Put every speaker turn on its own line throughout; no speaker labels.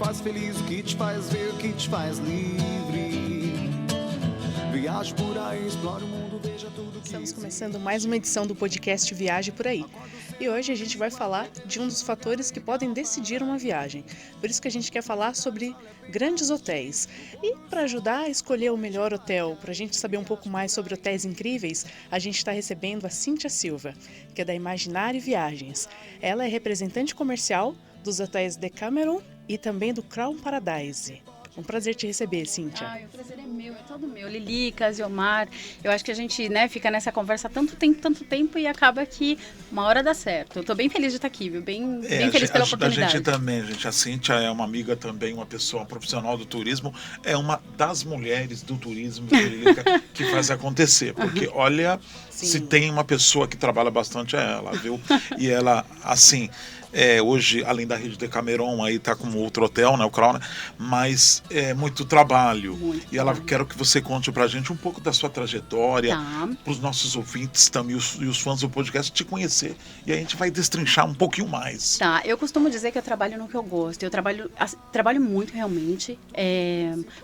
faz feliz, o que te faz ver, o que te faz livre. Viaje por aí, explore o mundo, veja tudo que
Estamos começando mais uma edição do podcast Viaje por Aí. E hoje a gente vai falar de um dos fatores que podem decidir uma viagem. Por isso que a gente quer falar sobre grandes hotéis. E para ajudar a escolher o melhor hotel, para a gente saber um pouco mais sobre hotéis incríveis, a gente está recebendo a Cíntia Silva, que é da Imaginário Viagens. Ela é representante comercial dos hotéis Decameron e também do Crown Paradise. Um prazer te receber, Cíntia.
O prazer é meu, é todo meu. Lili, Casiomar, eu acho que a gente, fica nessa conversa há tanto tempo e acaba que uma hora dá certo. Eu tô bem feliz de estar aqui, viu? Bem feliz pela oportunidade.
A gente também, gente. A Cíntia é uma amiga também, uma pessoa profissional do turismo, é uma das mulheres do turismo que faz acontecer. Porque, olha,
Sim.
Se tem uma pessoa que trabalha bastante é ela, viu? E ela, assim... hoje, além da rede Decameron, aí tá com outro hotel, né, o Crown, né? Mas é muito trabalho. E ela quero que você conte pra gente um pouco da sua trajetória, pros nossos ouvintes também e os fãs do podcast te conhecer. E a gente vai destrinchar um pouquinho mais.
Tá, eu costumo dizer que eu trabalho no que eu gosto. Eu trabalho muito realmente,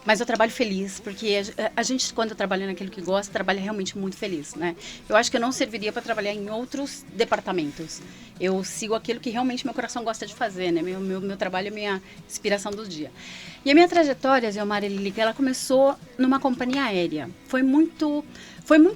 mas eu trabalho feliz, porque a gente, quando trabalha naquilo que gosta, trabalha realmente muito feliz, né? Eu acho que eu não serviria para trabalhar em outros departamentos. Eu sigo aquilo que realmente meu coração gosta de fazer, né? Meu trabalho é minha inspiração do dia. E a minha trajetória, Gilmar e Lili, ela começou numa companhia aérea. Foi muito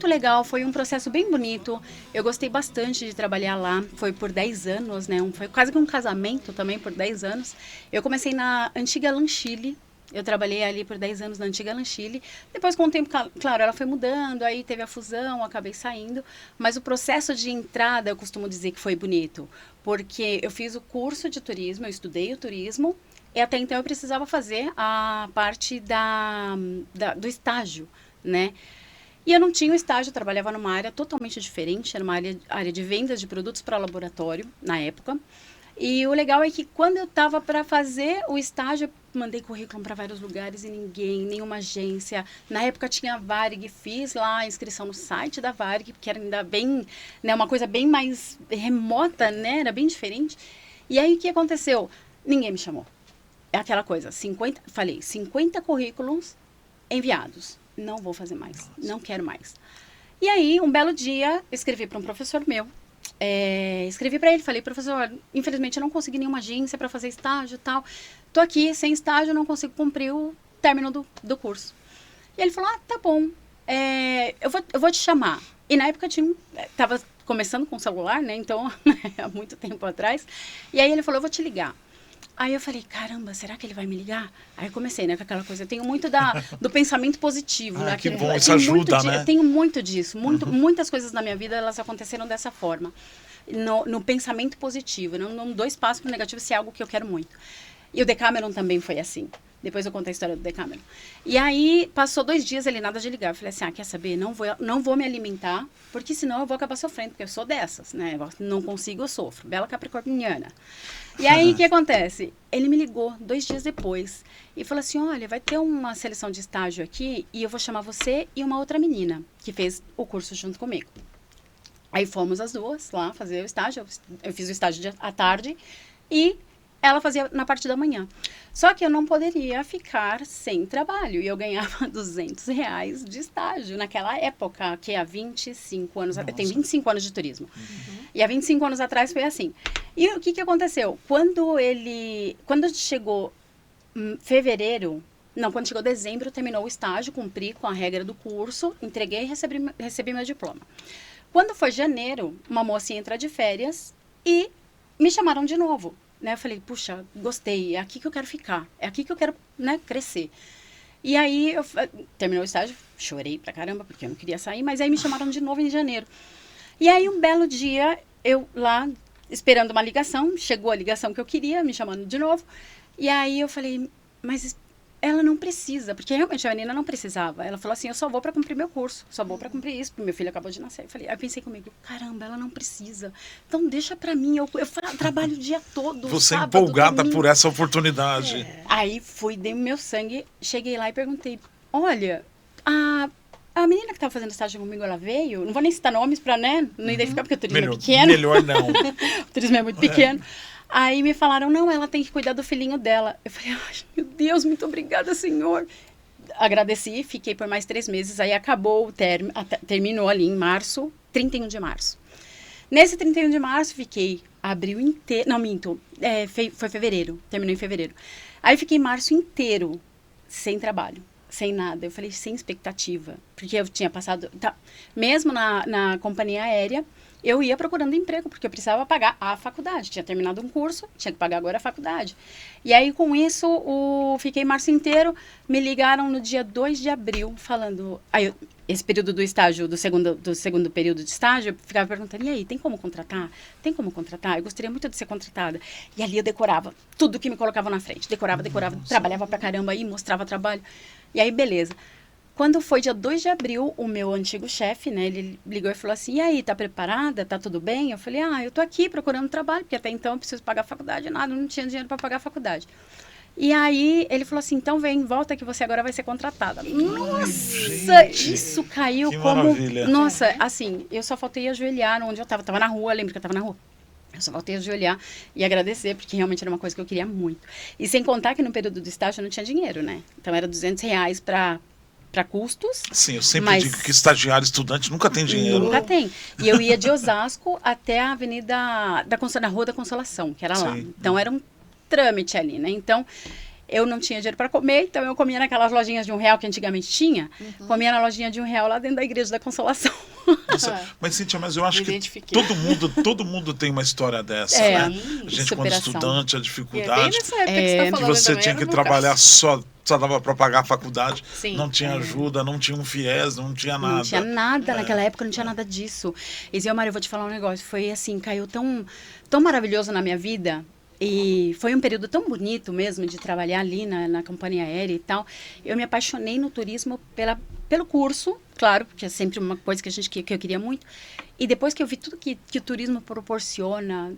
legal, foi um processo bem bonito. Eu gostei bastante de trabalhar lá. Foi por 10 anos, né? Foi quase que um casamento também por 10 anos. Eu comecei na antiga Lanchile. Eu trabalhei ali por 10 anos na antiga Lanchile. Depois, com o tempo, claro, ela foi mudando, aí teve a fusão, acabei saindo. Mas o processo de entrada, eu costumo dizer que foi bonito. Porque eu fiz o curso de turismo, eu estudei o turismo. E até então eu precisava fazer a parte do estágio, né? E eu não tinha o estágio, eu trabalhava numa área totalmente diferente. Era uma área de vendas de produtos para laboratório, na época. E o legal é que quando eu estava para fazer o estágio, eu mandei currículo para vários lugares e nenhuma agência. Na época tinha a Varig, fiz lá a inscrição no site da Varig, porque era ainda bem, né, uma coisa bem mais remota, né, era bem diferente. E aí o que aconteceu? Ninguém me chamou. É aquela coisa, 50 currículos enviados. Não vou fazer mais, não quero mais. E aí, um belo dia, escrevi para um professor meu. Escrevi para ele, falei, professor, infelizmente eu não consegui nenhuma agência para fazer estágio e tal. Tô aqui sem estágio, não consigo cumprir o término do curso. E ele falou, tá bom, eu vou te chamar. E na época tava começando com o celular, né, então, há muito tempo atrás. E aí ele falou, eu vou te ligar. Aí eu falei, caramba, será que ele vai me ligar? Aí eu comecei, né, com aquela coisa, eu tenho muito do pensamento positivo. Né,
que bom, isso ajuda, né?
Eu tenho muito disso, muitas coisas na minha vida, elas aconteceram dessa forma. No pensamento positivo, não dou espaço para o negativo se é algo que eu quero muito. E o Decameron também foi assim. Depois eu conto a história do Decameron. E aí, passou 2 dias, ele nada de ligar. Eu falei assim, quer saber? Não vou me alimentar, porque senão eu vou acabar sofrendo, porque eu sou dessas, né? Eu não consigo, eu sofro. Bela capricorniana. E aí, o que acontece? Ele me ligou 2 dias depois e falou assim, olha, vai ter uma seleção de estágio aqui e eu vou chamar você e uma outra menina que fez o curso junto comigo. Aí fomos as duas lá fazer o estágio. Eu fiz o estágio à tarde e ela fazia na parte da manhã. Só que eu não poderia ficar sem trabalho. E eu ganhava R$200 de estágio naquela época, que há 25 anos... Eu tenho 25 anos de turismo. E há 25 anos atrás foi assim. E o que aconteceu? Quando chegou fevereiro... Não, quando chegou dezembro, terminou o estágio, cumpri com a regra do curso, entreguei e recebi meu diploma. Quando foi janeiro, uma moça ia entrar de férias e me chamaram de novo. Né? Eu falei, puxa, gostei, é aqui que eu quero ficar, é aqui que eu quero, né, crescer. E aí, terminou o estágio, chorei pra caramba, porque eu não queria sair, mas aí me chamaram de novo em janeiro. E aí, um belo dia, eu lá, esperando uma ligação, chegou a ligação que eu queria, me chamando de novo, e aí eu falei, mas ela não precisa, porque realmente a menina não precisava. Ela falou assim, eu só vou para cumprir meu curso, só vou para cumprir isso, porque meu filho acabou de nascer. Aí eu pensei comigo, caramba, ela não precisa. Então deixa para mim, eu trabalho o dia todo.
Você
sábado,
empolgada
domingo.
por essa oportunidade.
Aí dei o meu sangue, cheguei lá e perguntei, olha, a menina que estava fazendo estágio comigo, ela veio, não vou nem citar nomes para, né, não identificar, porque o turismo é pequeno.
Melhor não.
O turismo é muito pequeno. Aí me falaram, não, ela tem que cuidar do filhinho dela. Eu falei, ai, meu Deus, muito obrigada, senhor. Agradeci, fiquei por mais 3 meses, aí acabou o terminou ali em março, 31 de março. Nesse 31 de março, fiquei abril inteiro, não, minto, foi fevereiro, terminou em fevereiro. Aí fiquei março inteiro sem trabalho, sem nada, eu falei, sem expectativa, porque eu tinha passado, mesmo na companhia aérea, eu ia procurando emprego, porque eu precisava pagar a faculdade. Tinha terminado um curso, tinha que pagar agora a faculdade. E aí, com isso, fiquei março inteiro. Me ligaram no dia 2 de abril, falando... Aí, esse período do estágio, do segundo período de estágio, eu ficava perguntando, e aí, tem como contratar? Tem como contratar? Eu gostaria muito de ser contratada. E ali eu decorava tudo que me colocavam na frente. Decorava, trabalhava pra caramba aí, mostrava trabalho. E aí, beleza. Quando foi dia 2 de abril, o meu antigo chefe, né, ele ligou e falou assim, e aí, tá preparada? Tá tudo bem? Eu falei, eu tô aqui procurando trabalho, porque até então eu preciso pagar a faculdade, nada, não tinha dinheiro para pagar a faculdade. E aí, ele falou assim, então vem, volta que você agora vai ser contratada. Nossa, isso caiu
que
como...
Maravilha.
Nossa, assim, eu só faltei ajoelhar onde eu tava na rua, lembro que eu tava na rua. Eu só voltei a ajoelhar e agradecer, porque realmente era uma coisa que eu queria muito. E sem contar que no período do estágio eu não tinha dinheiro, né? Então era R$200 para custos.
Sim, eu sempre digo que estagiário, estudante nunca tem dinheiro.
Nunca tem. E eu ia de Osasco até a Avenida na Rua da Consolação, que era lá. Então era um trâmite ali, né? Então eu não tinha dinheiro para comer, então eu comia naquelas lojinhas de R$1 que antigamente tinha. Comia na lojinha de R$1 lá dentro da Igreja da Consolação.
Nossa, mas, Cíntia, eu acho que todo mundo tem uma história dessa, né? A gente, quando estudante, a dificuldade. Que você tinha que trabalhar só dava para pagar a faculdade, não tinha ajuda, não tinha um FIES, não tinha nada.
Não tinha nada, naquela época não tinha nada disso. E Zilmar, eu vou te falar um negócio, foi assim, caiu tão maravilhoso na minha vida, e foi um período tão bonito mesmo de trabalhar ali na companhia aérea e tal. Eu me apaixonei no turismo pelo curso, claro, porque é sempre uma coisa que eu queria muito. E depois que eu vi tudo que o turismo proporciona,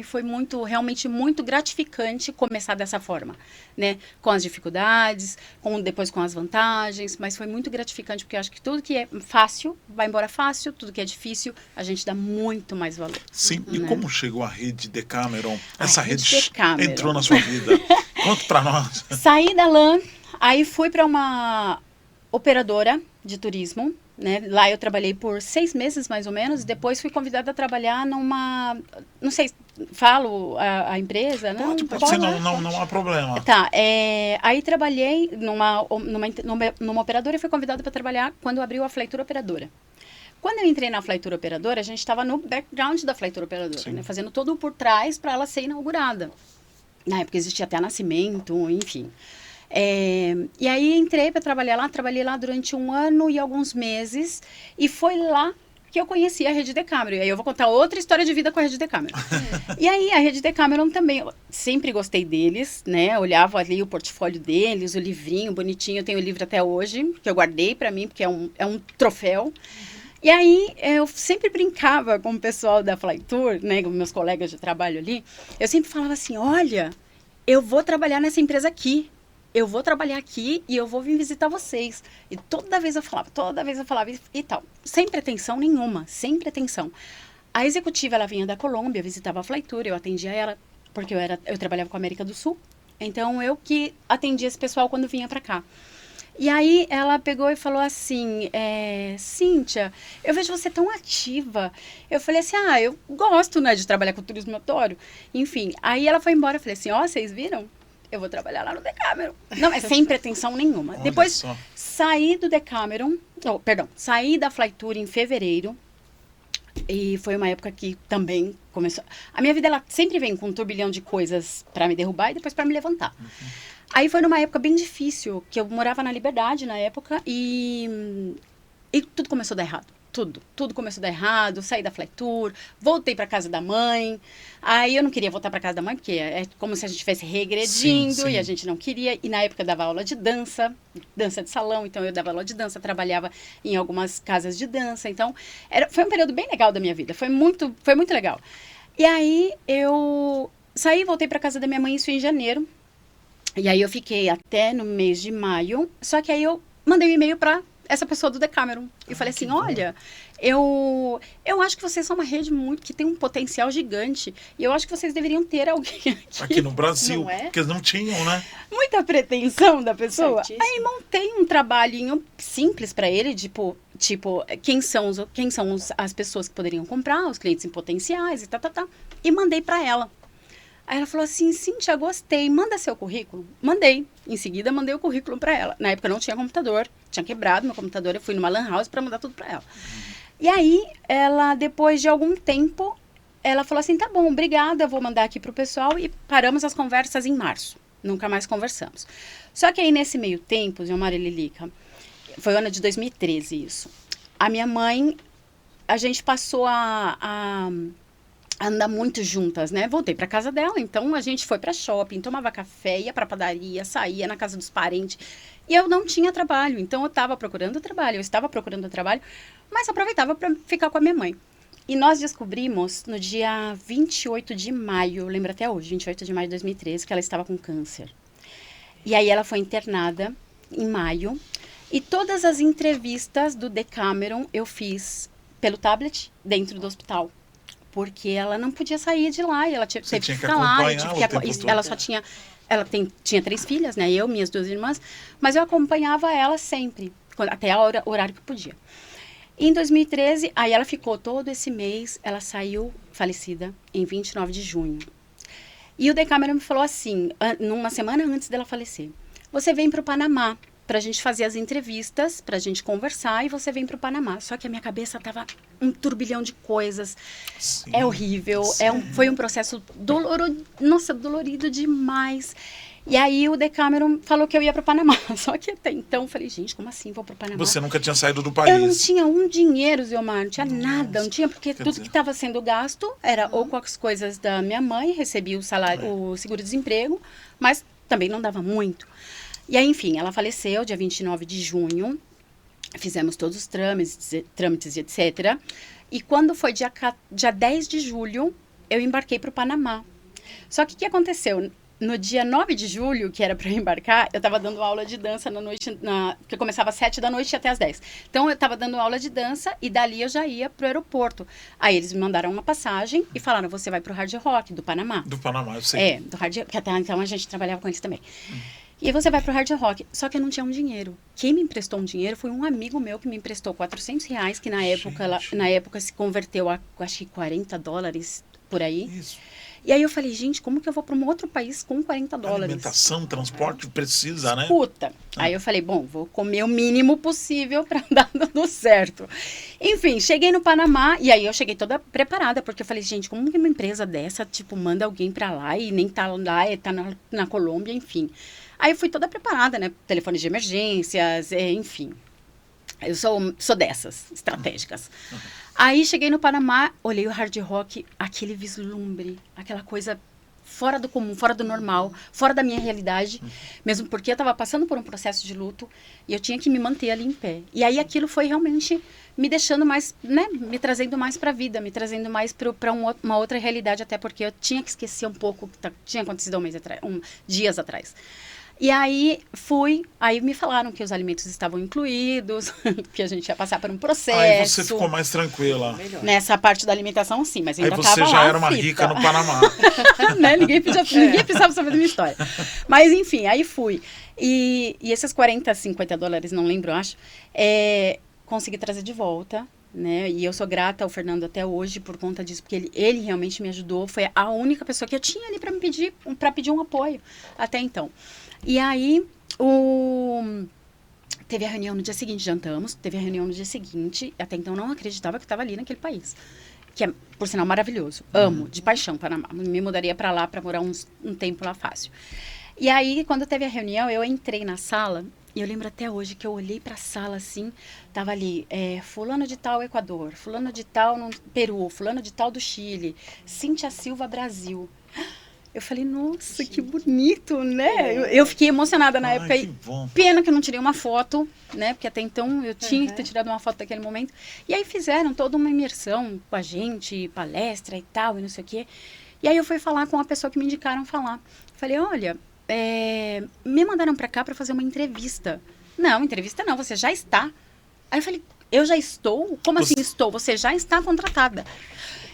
foi realmente muito gratificante começar dessa forma, né? Com as dificuldades, depois com as vantagens, mas foi muito gratificante, porque eu acho que tudo que é fácil, vai embora fácil, tudo que é difícil, a gente dá muito mais valor.
Sim,
né?
E como chegou a rede Decameron? Essa rede
Decameron
entrou na sua vida. Conta pra nós.
Saí da LAN, aí fui para uma operadora de turismo, né? Lá eu trabalhei por 6 meses, mais ou menos, e depois fui convidada a trabalhar numa... Não sei, falo a empresa?
Pode, não há problema.
Tá, aí trabalhei numa operadora e fui convidada para trabalhar quando abriu a Flytour Operadora. Quando eu entrei na Flytour Operadora, a gente estava no background da Flytour Operadora, né? Fazendo todo por trás para ela ser inaugurada. Na época existia até nascimento, enfim. E aí entrei para trabalhar lá, trabalhei lá durante 1 ano e alguns meses, e foi lá que eu conheci a Rede Decameron. E aí eu vou contar outra história de vida com a Rede Decameron. E aí a Rede Decameron também, eu sempre gostei deles, né? Olhava ali o portfólio deles, o livrinho bonitinho, eu tenho o livro até hoje, que eu guardei para mim, porque é um troféu. E aí, eu sempre brincava com o pessoal da Flytour, né, com meus colegas de trabalho ali, eu sempre falava assim, olha, eu vou trabalhar nessa empresa aqui, eu vou trabalhar aqui e eu vou vir visitar vocês. E toda vez eu falava e tal. Sem pretensão nenhuma, sem pretensão. A executiva, ela vinha da Colômbia, visitava a Flytour, eu atendia ela, porque eu trabalhava com a América do Sul, então eu que atendia esse pessoal quando vinha para cá. E aí ela pegou e falou assim, Cíntia, eu vejo você tão ativa. Eu falei assim, eu gosto, né, de trabalhar com turismo, eu adoro. Enfim, aí ela foi embora, eu falei assim, vocês viram? Eu vou trabalhar lá no Decameron. Não, sem pretensão nenhuma. Depois, saí do Decameron, saí da Flytour em fevereiro, e foi uma época que também começou... A minha vida, ela sempre vem com um turbilhão de coisas para me derrubar e depois para me levantar. Aí foi numa época bem difícil, que eu morava na Liberdade na época, e tudo começou a dar errado. Tudo começou a dar errado, saí da Flytour, voltei para casa da mãe. Aí eu não queria voltar para casa da mãe, porque é como se a gente estivesse regredindo, sim. E a gente não queria. E na época eu dava aula de dança de salão, então eu dava aula de dança, trabalhava em algumas casas de dança. Então, foi um período bem legal da minha vida, foi muito legal. E aí eu saí, voltei para casa da minha mãe, isso em janeiro. E aí eu fiquei até no mês de maio, só que aí eu mandei um e-mail para essa pessoa do Decameron. E falei assim, olha, eu acho que vocês são uma rede que tem um potencial gigante. E eu acho que vocês deveriam ter alguém
aqui no Brasil.
Não é?
Porque eles não tinham, né?
Muita pretensão da pessoa.
Certíssimo.
Aí montei um trabalhinho simples para ele, tipo, quem são as pessoas que poderiam comprar, os clientes em potenciais e e mandei para ela. Aí ela falou assim, Cíntia, gostei, manda seu currículo. Mandei. Em seguida, mandei o currículo para ela. Na época não tinha computador, tinha quebrado meu computador, eu fui numa lan house para mandar tudo para ela. E aí, ela, depois de algum tempo, ela falou assim, tá bom, obrigada, vou mandar aqui pro pessoal. E paramos as conversas em março. Nunca mais conversamos. Só que aí, nesse meio tempo, Gilmar e Lilica, foi o ano de 2013 isso. A minha mãe, a gente passou a andar muito juntas, né? Voltei para casa dela, então a gente foi para shopping, tomava café, ia para padaria, saía na casa dos parentes. E eu não tinha trabalho, então eu estava procurando trabalho, mas aproveitava para ficar com a minha mãe. E nós descobrimos no dia 28 de maio, eu lembro até hoje, 28 de maio de 2013, que ela estava com câncer. E aí ela foi internada em maio, e todas as entrevistas do Decameron eu fiz pelo tablet dentro do hospital. Porque ela não podia sair de lá, e ela teve que ficar lá. Tinha 3 filhas, né? Eu, minhas 2 irmãs, mas eu acompanhava ela sempre, até o horário que podia. Em 2013, aí ela ficou todo esse mês, ela saiu falecida em 29 de junho. E o Decameron me falou assim, numa semana antes dela falecer, você vem para o Panamá, pra gente fazer as entrevistas, pra gente conversar, e você vem pro Panamá. Só que a minha cabeça tava um turbilhão de coisas. Sim, é horrível, foi um processo dolorido demais. E aí o Decameron falou que eu ia pro Panamá. Só que até então eu falei, gente, como assim vou pro Panamá?
Você nunca tinha saído do país.
Eu não tinha um dinheiro, Zilmar, não tinha nada, não tinha, porque tudo que estava sendo gasto era ou com as coisas da minha mãe, recebia o salário, o seguro-desemprego, mas também não dava muito. E aí, enfim, ela faleceu dia 29 de junho, fizemos todos os trâmites, etc. E quando foi dia 10 de julho, eu embarquei para o Panamá. Só que o que aconteceu? No dia 9 de julho, que era para eu embarcar, eu estava dando aula de dança na noite, que começava às 7 da noite e até às 10. Então, eu estava dando aula de dança e dali eu já ia para o aeroporto. Aí eles me mandaram uma passagem e falaram, você vai para o Hard Rock do Panamá. Do
Panamá, eu sei.
Do Hard Rock, que até então a gente trabalhava com eles também. E você vai pro Hard Rock. Só que eu não tinha um dinheiro. Quem me emprestou um dinheiro foi um amigo meu que me emprestou R$400, que na época se converteu a, acho que $40 por aí. Isso. E aí eu falei, gente, como que eu vou para um outro país com $40?
Alimentação, transporte, precisa, né?
Escuta. Aí eu falei, bom, vou comer o mínimo possível para dar tudo certo. Enfim, cheguei no Panamá e aí eu cheguei toda preparada, porque eu falei, gente, como que uma empresa dessa, tipo, manda alguém para lá e nem tá lá, tá na Colômbia, enfim. Aí eu fui toda preparada, né? Telefones de emergências, enfim. Eu sou dessas, estratégicas. Aí cheguei no Panamá, olhei o Hard Rock, aquele vislumbre, aquela coisa fora do comum, fora do normal, fora da minha realidade, mesmo porque eu estava passando por um processo de luto e eu tinha que me manter ali em pé. E aí aquilo foi realmente me deixando mais, né, me trazendo mais para a vida, me trazendo mais para uma outra realidade, até porque eu tinha que esquecer um pouco o que tinha acontecido dias atrás. E aí aí me falaram que os alimentos estavam incluídos, que a gente ia passar por um processo.
Aí você ficou mais tranquila.
Nessa parte da alimentação, sim, mas ainda
aí
estava lá.
Você já era uma rica no Panamá.
Né? Ninguém precisava saber da minha história. Mas enfim, aí fui. E esses $40, $50, não lembro, eu acho, consegui trazer de volta. Né? E eu sou grata ao Fernando até hoje por conta disso, porque ele realmente me ajudou. Foi a única pessoa que eu tinha ali para pedir um apoio até então. E aí, teve a reunião no dia seguinte, jantamos, teve a reunião no dia seguinte, até então não acreditava que estava ali naquele país, que é, por sinal, maravilhoso. Amo, de paixão, Panamá. Me mudaria para lá para morar um tempo lá fácil. E aí, quando teve a reunião, eu entrei na sala, e eu lembro até hoje que eu olhei para a sala assim, tava ali, fulano de tal Equador, fulano de tal no Peru, fulano de tal do Chile, Cíntia Silva, Brasil. Eu falei, nossa, que bonito, né? Eu fiquei emocionada na época.
Que bom.
Pena que eu não tirei uma foto, né? Porque até então eu tinha que ter tirado uma foto daquele momento. E aí fizeram toda uma imersão com a gente, palestra e tal, e não sei o quê. E aí eu fui falar com a pessoa que me indicaram falar. Falei, olha, me mandaram pra cá pra fazer uma entrevista. Não, entrevista não, você já está Aí eu falei, eu já estou? Como assim estou? Você já está contratada.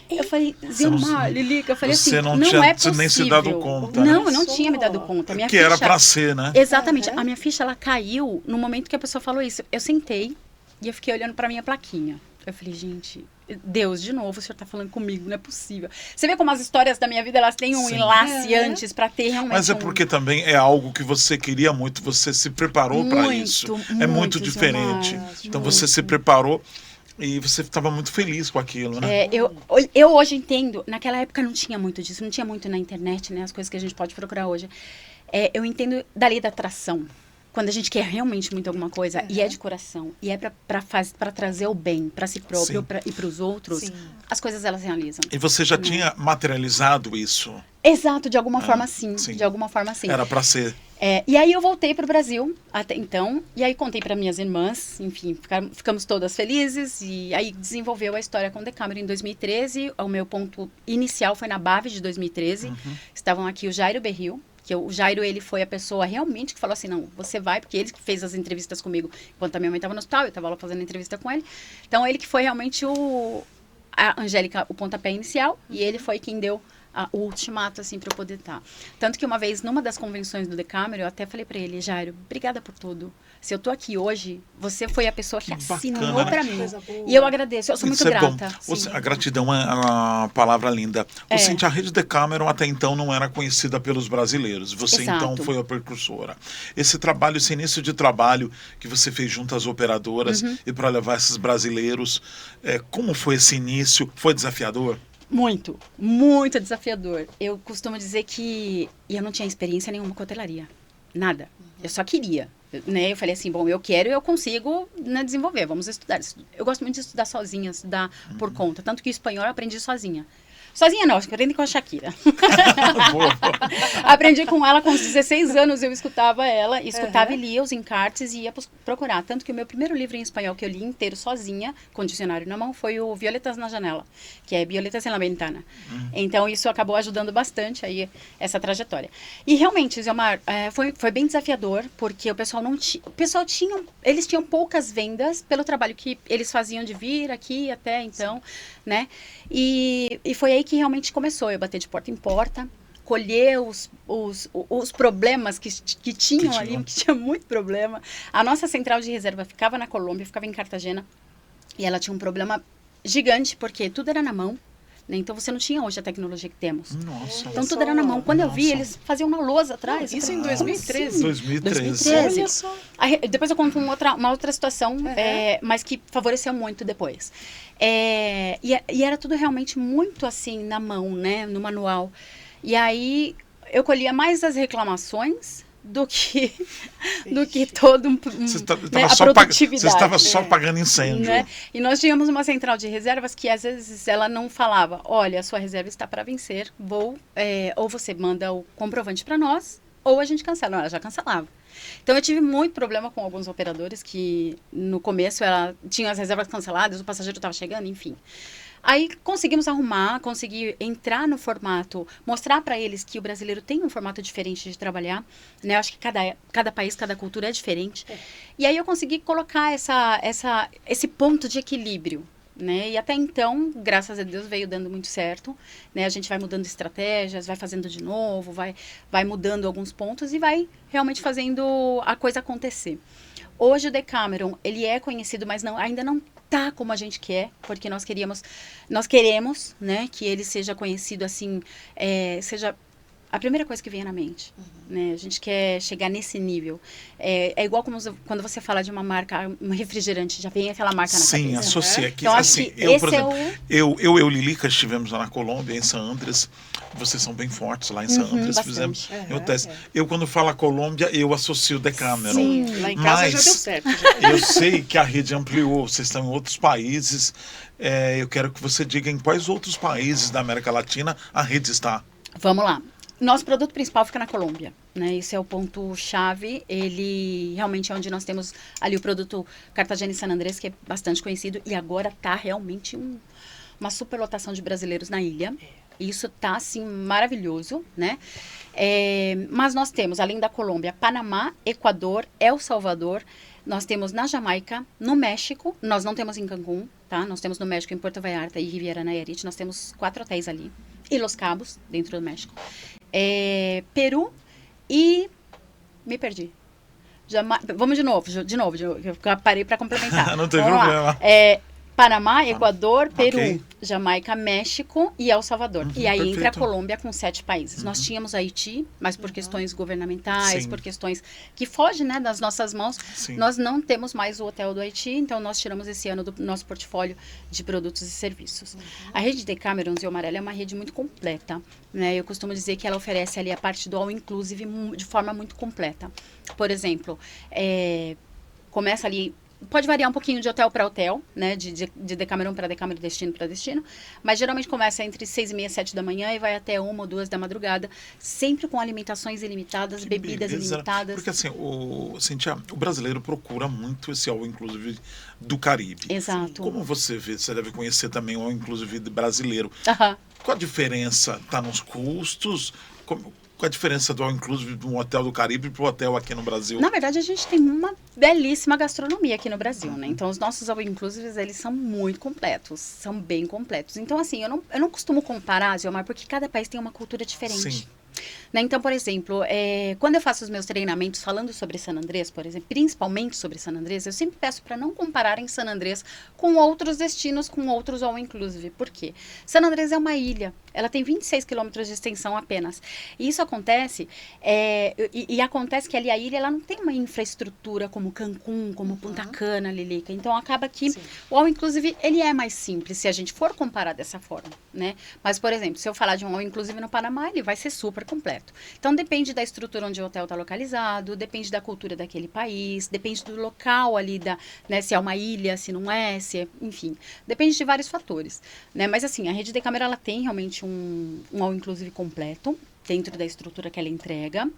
Eu falei, Zilmar, Lilica, eu falei assim,
não
não
tinha
é possível.
nem se dado conta.
Não,
né?
eu não tinha me dado conta. Minha
Que
ficha,
era pra ser, né?
Exatamente. A minha ficha, ela caiu no momento que a pessoa falou isso. Eu sentei e eu fiquei olhando pra minha plaquinha. Eu falei, gente, Deus, de novo, o senhor tá falando comigo, não é possível. Você vê como as histórias da minha vida, elas têm um enlace antes pra ter realmente
Mas é porque também é algo que você queria muito, você se preparou para isso. É muito diferente. Então você se preparou e você estava muito feliz com aquilo, né?
Eu hoje entendo, naquela época não tinha muito disso, não tinha muito na internet, né, as coisas que a gente pode procurar hoje. Eu entendo da lei da atração. Quando a gente quer realmente muito alguma coisa e é de coração, e é para trazer o bem para si próprio e para os outros, as coisas elas realizam.
E você já tinha materializado isso?
Exato, de alguma forma sim. De alguma forma sim.
Era para ser.
E aí eu voltei para o Brasil até então, e aí contei para minhas irmãs, enfim, ficamos todas felizes, e aí desenvolveu a história com Decameron em 2013. O meu ponto inicial foi na BAV de 2013. Estavam aqui o Jairo Berril, que o Jairo, ele foi a pessoa realmente que falou assim, não, você vai, porque ele que fez as entrevistas comigo enquanto a minha mãe estava no hospital, eu estava lá fazendo entrevista com ele. Então, ele que foi realmente a Angélica, o pontapé inicial, e ele foi quem deu o ultimato, assim, para eu poder estar. Tanto que uma vez, numa das convenções do Decameron, eu até falei para ele, Jairo, obrigada por tudo. Se eu tô aqui hoje, você foi a pessoa que assinou para mim. E eu agradeço, eu sou muito grata.
A gratidão é uma palavra linda. A Rede Decameron até então não era conhecida pelos brasileiros. Você então foi a precursora. Esse trabalho, esse início de trabalho que você fez junto às operadoras e para levar esses brasileiros, como foi esse início? Foi desafiador?
Muito, muito desafiador. Eu costumo dizer que eu não tinha experiência nenhuma com hotelaria. Nada. Eu só queria. Né? Eu falei assim, bom, eu quero e eu consigo, né, desenvolver, vamos estudar. Eu gosto muito de estudar sozinha, estudar por conta. Tanto que o espanhol eu aprendi sozinha. Sozinha não, aprendi com a Shakira. Aprendi com ela com os 16 anos, eu escutava ela, escutava e lia os encartes e ia procurar. Tanto que o meu primeiro livro em espanhol que eu li inteiro sozinha, com dicionário na mão, foi o Violetas na Janela, que é Violetas en la Ventana. Então isso acabou ajudando bastante aí essa trajetória. E realmente, Zilmar, foi bem desafiador, porque o pessoal eles tinham poucas vendas pelo trabalho que eles faziam de vir aqui até então, né? E foi aí que realmente começou, eu bater de porta em porta, colher os problemas que tinham ali, que tinha muito problema. A nossa central de reserva ficava na Colômbia, ficava em Cartagena, e ela tinha um problema gigante, porque tudo era na mão, né? Então você não tinha hoje a tecnologia que temos.
Nossa.
Então tudo era na mão. Quando eu vi, eles faziam uma lousa atrás.
Isso em 2013?
2013.
Olha só.
Aí, depois eu conto uma outra situação, mas que favoreceu muito depois. E era tudo realmente muito assim, na mão, né? No manual. E aí eu colhia mais as reclamações do que todo a produtividade.
Você estava só pagando incêndio.
Né? E nós tínhamos uma central de reservas que às vezes ela não falava, olha, a sua reserva está para vencer, ou você manda o comprovante para nós, ou a gente cancela. Não, ela já cancelava. Então eu tive muito problema com alguns operadores que no começo ela tinha as reservas canceladas, o passageiro estava chegando, enfim. Aí conseguimos consegui entrar no formato, mostrar para eles que o brasileiro tem um formato diferente de trabalhar, né? Eu acho que cada país, cada cultura é diferente. E aí eu consegui colocar esse ponto de equilíbrio, né? E até então, graças a Deus, veio dando muito certo, né? A gente vai mudando estratégias, vai fazendo de novo, vai mudando alguns pontos e vai realmente fazendo a coisa acontecer. Hoje o Decameron, ele é conhecido, mas ainda não tá como a gente quer, porque nós queremos, né, que ele seja conhecido assim, seja a primeira coisa que vem na mente, né? A gente quer chegar nesse nível. É igual como quando você fala de uma marca, um refrigerante, já vem aquela marca na cabeça.
Sim, associa.
Então,
assim, eu, por exemplo, eu e Lilica estivemos lá na Colômbia, em San Andrés. Vocês são bem fortes lá em San Andrés. Fizemos o teste. Eu, quando falo a Colômbia, eu associo Decameron.
Sim, lá em casa já deu certo.
Eu sei que a rede ampliou, vocês estão em outros países. Eu quero que você diga em quais outros países da América Latina a rede está.
Vamos lá. Nosso produto principal fica na Colômbia, né? Esse é o ponto-chave. Ele realmente é onde nós temos ali o produto Cartagena e San Andrés, que é bastante conhecido. E agora está realmente uma superlotação de brasileiros na ilha. Isso está, assim, maravilhoso, né? Mas nós temos, além da Colômbia, Panamá, Equador, El Salvador, Nós temos na Jamaica, no México, nós não temos em Cancún, tá? Nós temos no México, em Puerto Vallarta e Riviera Nayarit, nós temos 4 hotéis ali. E Los Cabos, dentro do México. Peru e... Me perdi. Vamos de novo, eu parei para complementar.
Não tem problema.
Panamá, Equador, Peru,
Ok.
Jamaica, México e El Salvador. E aí entra a
perfeito.
Colômbia com 7 países. Nós tínhamos Haiti, mas por questões governamentais,
Sim.
por questões que fogem, né, das nossas mãos,
Sim.
nós não temos mais o hotel do Haiti, então nós tiramos esse ano do nosso portfólio de produtos e serviços. A rede Decamerons e Amarela é uma rede muito completa, né? Eu costumo dizer que ela oferece ali a parte do All Inclusive de forma muito completa. Por exemplo, começa ali... Pode variar um pouquinho de hotel para hotel, né? De Decameron para Decameron, destino para destino. Mas geralmente começa entre 6h30 e 7 da manhã e vai até 1 ou 2 da madrugada. Sempre com alimentações ilimitadas,
Que
bebidas
beleza.
ilimitadas.
Porque assim, Cíntia, o brasileiro procura muito esse All Inclusive do Caribe.
Exato.
Como você vê, você deve conhecer também o All Inclusive brasileiro.
Aham.
Qual a diferença? Está nos custos? Qual a diferença do All Inclusive de um hotel do Caribe para o hotel aqui no Brasil?
Na verdade, a gente tem uma belíssima gastronomia aqui no Brasil, né? Então, os nossos All Inclusives, eles são muito completos, são bem completos. Então, assim, eu não costumo comparar, Gilmar, porque cada país tem uma cultura diferente.
Sim.
Né? Então, por exemplo, quando eu faço os meus treinamentos falando sobre San Andrés, por exemplo, principalmente sobre San Andrés, eu sempre peço para não compararem San Andrés com outros destinos, com outros All Inclusive. Por quê? San Andrés é uma ilha, ela tem 26 quilômetros de extensão apenas. E isso acontece, acontece que ali a ilha ela não tem uma infraestrutura como Cancún, como Punta Cana, Lilica. Então, acaba que o All Inclusive, ele é mais simples, se a gente for comparar dessa forma, né? Mas, por exemplo, se eu falar de um All Inclusive no Panamá, ele vai ser super completo. Então, depende da estrutura onde o hotel está localizado, depende da cultura daquele país, depende do local ali, né, se é uma ilha, se não é, enfim. Depende de vários fatores, né? Mas, assim, a rede Decameron, ela tem realmente um All Inclusive completo, dentro da estrutura que ela entrega.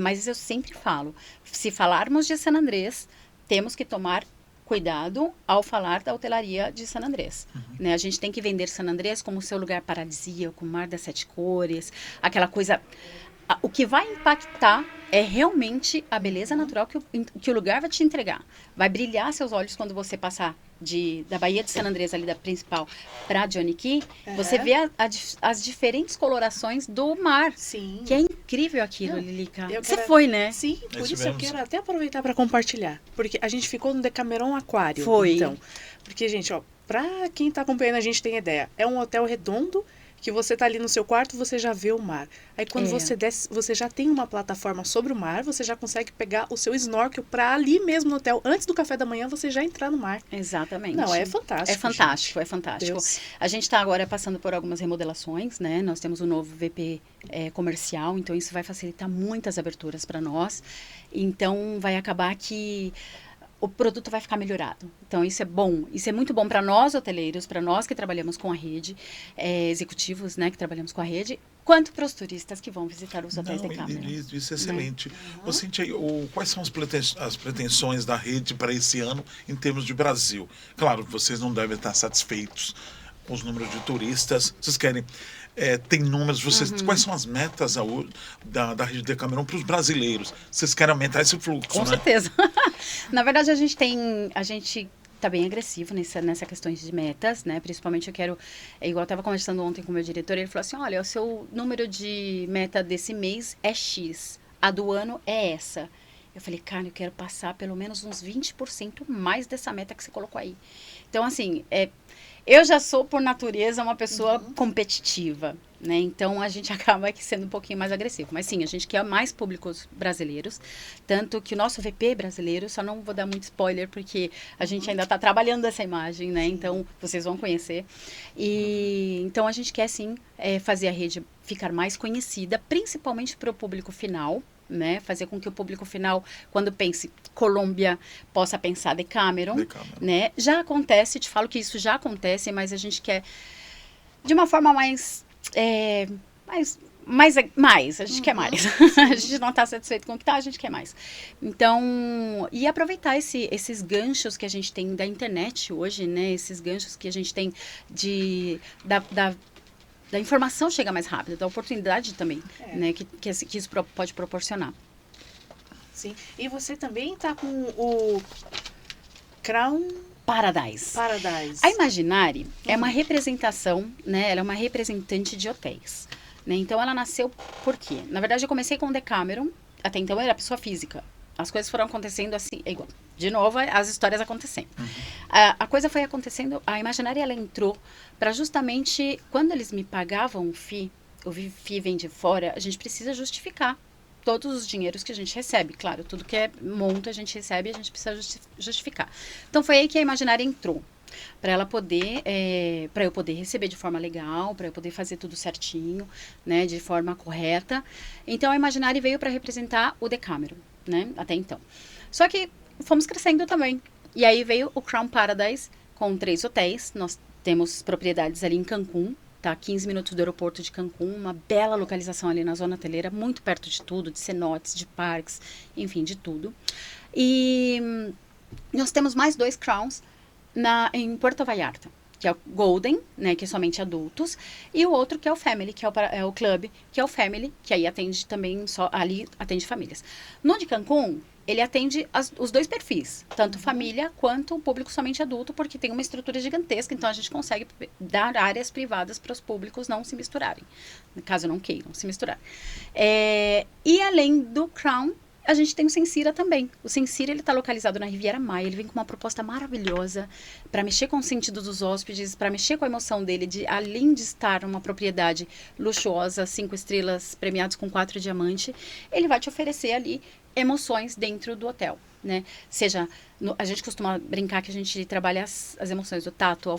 Mas eu sempre falo, se falarmos de San Andrés, temos que tomar cuidado ao falar da hotelaria de San Andrés. Né? A gente tem que vender San Andrés como seu lugar paradisíaco, mar das 7 cores, aquela coisa... O que vai impactar é realmente a beleza natural que o lugar vai te entregar. Vai brilhar seus olhos quando você passar da Baía de San Andrés, ali da principal, para Johnny Key. Você vê as diferentes colorações do mar.
Sim.
Que é incrível aquilo, Lilica.
Você
foi, né?
Sim, por isso eu
tivemos.
quero até aproveitar para compartilhar. Porque a gente ficou no Decameron Aquário.
Foi.
Então, porque, gente, ó, pra quem tá acompanhando a gente tem ideia. É um hotel redondo que você tá ali no seu quarto, você já vê o mar. Aí quando você desce, você já tem uma plataforma sobre o mar, você já consegue pegar o seu snorkel para ali mesmo no hotel, antes do café da manhã, você já entrar no mar.
Exatamente.
Não, é fantástico.
É fantástico,
gente.
é fantástico.
Deus.
A gente está agora passando por algumas remodelações, né? Nós temos um novo VP comercial, então isso vai facilitar muitas aberturas para nós. Então vai acabar que o produto vai ficar melhorado. Então, isso é bom. Isso é muito bom para nós, hoteleiros, para nós que trabalhamos com a rede, executivos, né, que trabalhamos com a rede, quanto para os turistas que vão visitar os hotéis Decameron.
Isso é excelente. Cíntia, quais são as pretensões da rede para esse ano em termos de Brasil? Claro, vocês não devem estar satisfeitos com os números de turistas. Vocês querem... tem números, quais são as metas da rede Decameron para os brasileiros? Vocês querem aumentar esse fluxo,
Com
né?
certeza. Na verdade, a gente está bem agressivo nessa questão de metas, né? Principalmente igual eu estava conversando ontem com o meu diretor, ele falou assim, olha, o seu número de meta desse mês é X, a do ano é essa. Eu falei, cara, eu quero passar pelo menos uns 20% mais dessa meta que você colocou aí. Então, assim, eu já sou, por natureza, uma pessoa competitiva, né? Então, a gente acaba aqui sendo um pouquinho mais agressivo. Mas, sim, a gente quer mais públicos brasileiros. Tanto que o nosso VP é brasileiro, só não vou dar muito spoiler, porque a gente ainda está trabalhando essa imagem, né? Então, vocês vão conhecer. Então, a gente quer, sim, fazer a rede ficar mais conhecida, principalmente para o público final, né? Fazer com que o público final, quando pense Colômbia, possa pensar Decameron, né? Já acontece, te falo que isso já acontece, mas a gente quer de uma forma mais, a gente quer mais. A gente não está satisfeito com o que está, a gente quer mais. Então, e aproveitar esses ganchos que a gente tem da internet hoje, né? Esses ganchos que a gente tem da informação chega mais rápido, da oportunidade também, né, que isso pode proporcionar.
Sim. E você também tá com o Crown
Paradise.
Paradise.
A Imaginari é uma representação, né? Ela é uma representante de hotéis. Né? Então, ela nasceu por quê? Na verdade, eu comecei com o Decameron. Até então, eu era pessoa física. As coisas foram acontecendo assim, é igual. De novo, as histórias acontecendo. A coisa foi acontecendo, a Imaginari, ela entrou para justamente, quando eles me pagavam o FII vem de fora, a gente precisa justificar todos os dinheiros que a gente recebe. Claro, tudo que é monto a gente recebe, a gente precisa justificar. Então, foi aí que a Imaginari entrou. Para ela poder, para eu poder receber de forma legal, para eu poder fazer tudo certinho, né, de forma correta. Então, a Imaginari veio para representar o Decameron, né, até então. Só que fomos crescendo também. E aí veio o Crown Paradise com 3 hotéis. Nós temos propriedades ali em Cancún, tá? 15 minutos do aeroporto de Cancún, uma bela localização ali na zona hoteleira, muito perto de tudo, de cenotes, de parques, enfim, de tudo. E nós temos mais 2 Crowns em Puerto Vallarta, que é o Golden, né, que é somente adultos, e o outro que é o Family, que é o Club, que é o Family, que aí atende também, ali atende famílias. No de Cancún, ele atende os 2 perfis, tanto família quanto o público somente adulto, porque tem uma estrutura gigantesca, então a gente consegue dar áreas privadas para os públicos não se misturarem, caso não queiram se misturar. E além do Crown, a gente tem o Sensira também. O Sensira, ele está localizado na Riviera Maya. Ele vem com uma proposta maravilhosa para mexer com o sentido dos hóspedes, para mexer com a emoção dele, além de estar uma propriedade luxuosa, 5 estrelas, premiados com 4 diamantes, ele vai te oferecer ali emoções dentro do hotel, né? Seja, a gente costuma brincar que a gente trabalha as emoções, o tato, o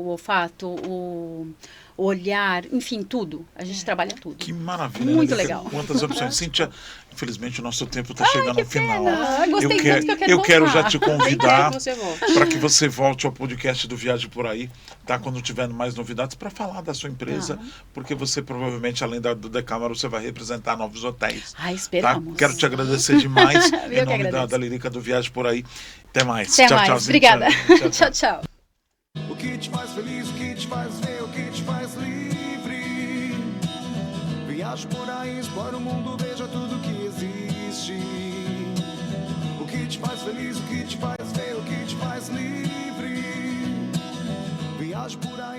olfato, o olhar, enfim, tudo. A gente trabalha tudo.
Que maravilha.
Muito
né?
legal.
Quantas opções. Cíntia, infelizmente o nosso tempo está chegando ao final.
Gostei muito, que
eu quero
voltar.
já te convidar
Quero
para que você volte ao podcast do Viagem por Aí, tá? Quando tiver mais novidades, para falar da sua empresa, porque você provavelmente, além do Decameron, você vai representar novos hotéis.
Esperamos.
Tá? Quero te agradecer demais em
Eu
nome da Lirica do Viagem por Aí. Até mais.
Até
Tchau,
mais.
tchau.
Obrigada.
Cíntia.
Tchau, tchau.
O que te faz feliz, o que te faz ver, o que te faz livre. Viaje por aí, explora o mundo, veja tudo que existe. O que te faz feliz, o que te faz ver, o que te faz livre. Viaje por aí.